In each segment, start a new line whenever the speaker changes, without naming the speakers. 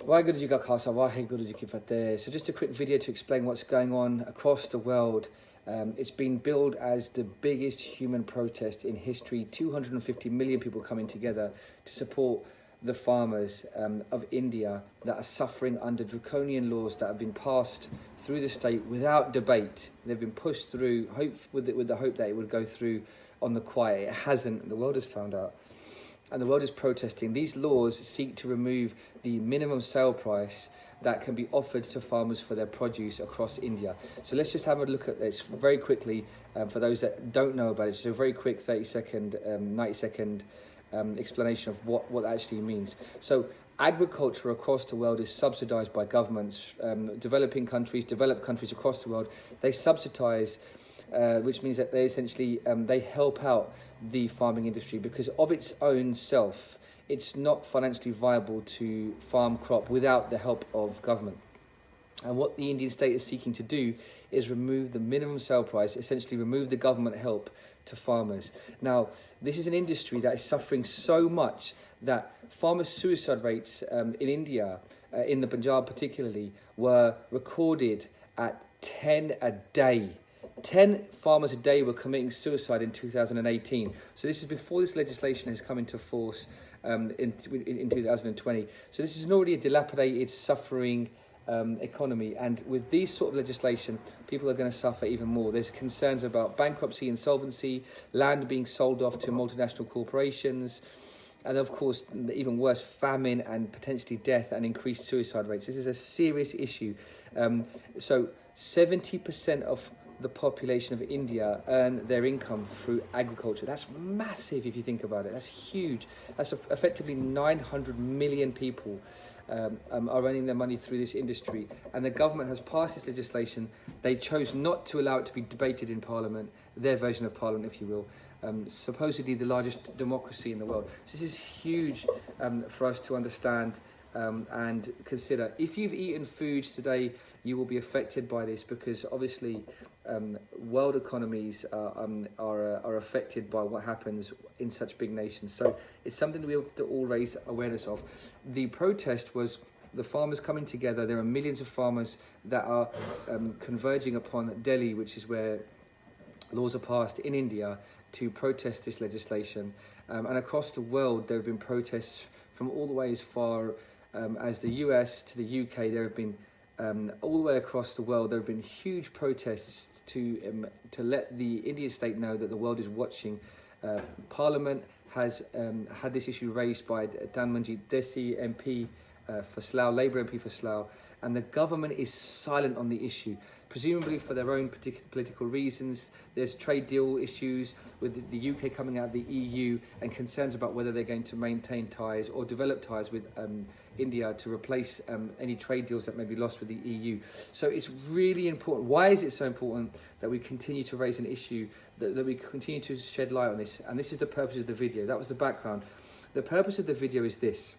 Waheguru Ji Ka Khalsa, Waheguru Ji Ki Fateh. So just a quick video to explain what's going on across the world. It's been billed as the biggest human protest in history. 250 million people coming together to support the farmers of India that are suffering under draconian laws that have been passed through the state without debate. They've been pushed through with the hope that it would go through on the quiet. It hasn't. The world has found out. And the world is protesting. These laws seek to remove the minimum sale price that can be offered to farmers for their produce across India. So let's just have a look at this very quickly for those that don't know about it. Just a very quick 90-second explanation of what that actually means. So agriculture across the world is subsidized by governments. Developing countries, developed countries across the world, they subsidize, which means that they essentially they help out the farming industry because of its own self, it's not financially viable to farm crop without the help of government. And what the Indian state is seeking to do is remove the minimum sale price, essentially remove the government help to farmers. Now, this is an industry that is suffering so much that farmer suicide rates in India, in the Punjab particularly, were recorded at 10 a day. 10 farmers a day were committing suicide in 2018. So this is before this legislation has come into force in 2020. So this is already a dilapidated, suffering economy. And with these sort of legislation, people are going to suffer even more. There's concerns about bankruptcy, insolvency, land being sold off to multinational corporations, and of course, even worse, famine and potentially death and increased suicide rates. This is a serious issue. So 70% of the population of India earn their income through agriculture. That's massive if you think about it. That's huge. That's effectively 900 million people are earning their money through this industry. And the government has passed this legislation. They chose not to allow it to be debated in Parliament, their version of Parliament, if you will. Supposedly the largest democracy in the world. So this is huge for us to understand and consider. If you've eaten foods today, you will be affected by this because obviously world economies are affected by what happens in such big nations. So it's something that we have to all raise awareness of. The protest was the farmers coming together. There are millions of farmers that are converging upon Delhi, which is where laws are passed in India to protest this legislation. And across the world, there have been protests from all the way as far as the US to the UK. There have been all the way across the world. There have been huge protests to let the Indian state know that the world is watching. Parliament has had this issue raised by Dhananjay Desi MP for Slough, Labour MP for Slough, and the government is silent on the issue, presumably for their own particular political reasons. There's trade deal issues with the UK coming out of the EU and concerns about whether they're going to maintain ties or develop ties with India to replace any trade deals that may be lost with the EU. So it's really important. Why is it so important that we continue to raise an issue, that we continue to shed light on this? And this is the purpose of the video. That was the background. The purpose of the video is this.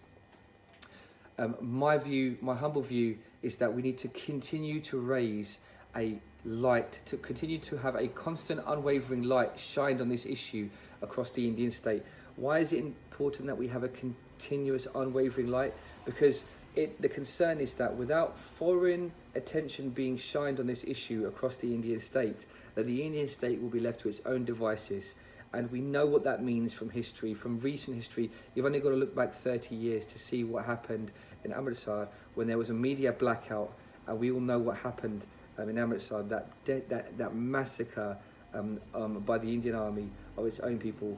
My humble view is that we need to continue to raise a light, to continue to have a constant, unwavering light shined on this issue across the Indian state. Why is it important that we have a continuous, unwavering light? Because the concern is that without foreign attention being shined on this issue across the Indian state, that the Indian state will be left to its own devices. And we know what that means from history, from recent history. You've only got to look back 30 years to see what happened in Amritsar when there was a media blackout. And we all know what happened in Amritsar, that massacre by the Indian army of its own people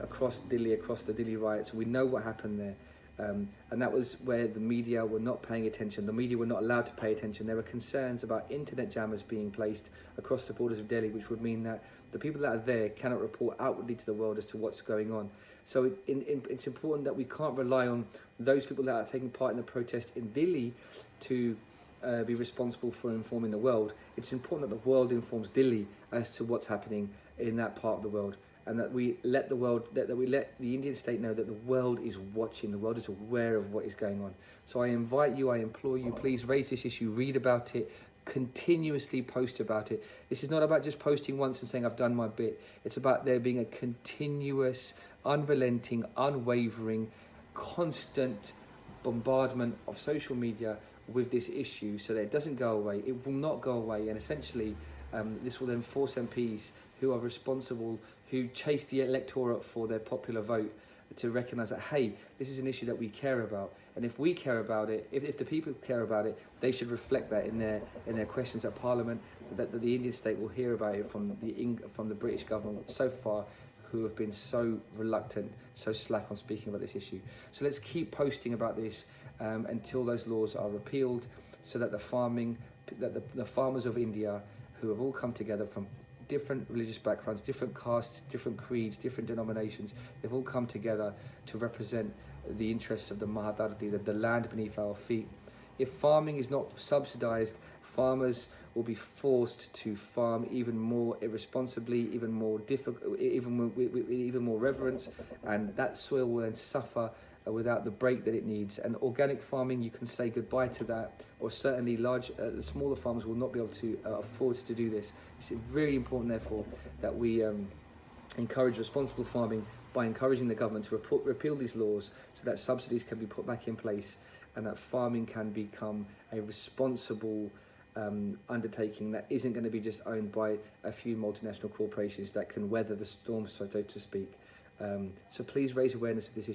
across Delhi, across the Delhi riots. We know what happened there. And that was where the media were not paying attention. The media were not allowed to pay attention. There were concerns about internet jammers being placed across the borders of Delhi, which would mean that the people that are there cannot report outwardly to the world as to what's going on. So it's important that we can't rely on those people that are taking part in the protest in Delhi to be responsible for informing the world. It's important that the world informs Delhi as to what's happening in that part of the world, and that we let the world, that we let the Indian state know that the world is watching, the world is aware of what is going on. So I invite you, I implore you, please raise this issue, read about it, continuously post about it. This is not about just posting once and saying I've done my bit. It's about there being a continuous, unrelenting, unwavering, constant bombardment of social media with this issue so that it doesn't go away. It will not go away, and essentially this will then force MPs who are responsible, who chase the electorate for their popular vote, to recognise that, hey, this is an issue that we care about, and if we care about it, if the people care about it, they should reflect that in their questions at Parliament, that the Indian state will hear about it from the British government so far, who have been so reluctant, so slack on speaking about this issue. So let's keep posting about this until those laws are repealed, so that the farmers of India, who have all come together from different religious backgrounds, different castes, different creeds, different denominations, they've all come together to represent the interests of the Mahadharti, the land beneath our feet. If farming is not subsidised, farmers will be forced to farm even more irresponsibly, even more difficult, even more reverence, and that soil will then suffer without the break that it needs. And organic farming, you can say goodbye to that, or certainly smaller farmers will not be able to afford to do this. It's really important, therefore, that we encourage responsible farming by encouraging the government to repeal these laws so that subsidies can be put back in place and that farming can become a responsible undertaking that isn't going to be just owned by a few multinational corporations that can weather the storm, so to speak. So please raise awareness of this issue.